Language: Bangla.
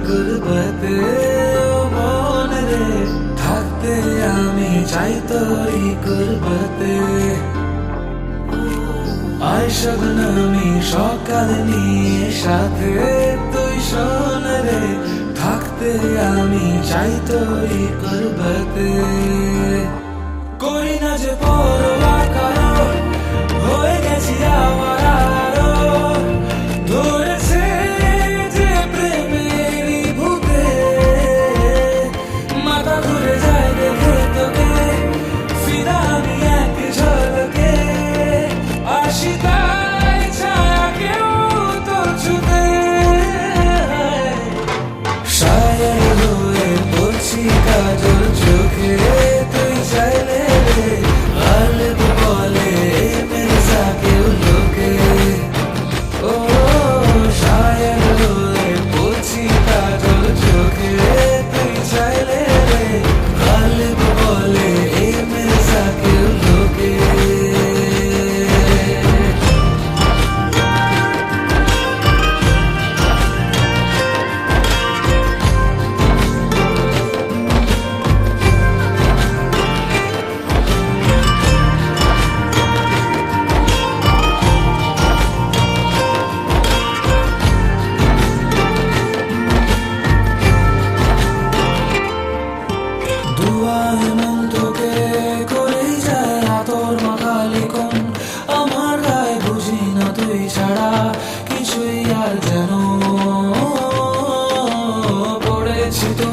গুরবতে ও মন রে থাকতে আমি চাই তোরই গুরবতে আয় শবনমি সকাল নিয়ে সাথে তুই শোন রে থাকতে আমি চাই তোরই গুরবতে করি না যে পরোয়া কারণ হয়ে গেছি আমার আরো ধরেছে যে প্রেমেরই ভূতে মাথা ঘুরে যায় দেখে তোকে ফিদা আমি এক ঝলকে আসি তাই ছায়া কেউ তো ছুতে শায়ের হয়ে পড়ছি কাজল চোখে তুই চাইলে রে গালিব বলে মির্জা কেউ লোকে ও শায়ের হয়ে পড়ছি কাজল চোখে তুই চাইলে রে গালিব বলে মির্জা কেউ লোকে দুয়ায় মন তোকে করেই যায় আতর মাখালিকন আমার গায়ে বুঝি না তুই ছাড়া কিছুই আর যেন পড়েছি তো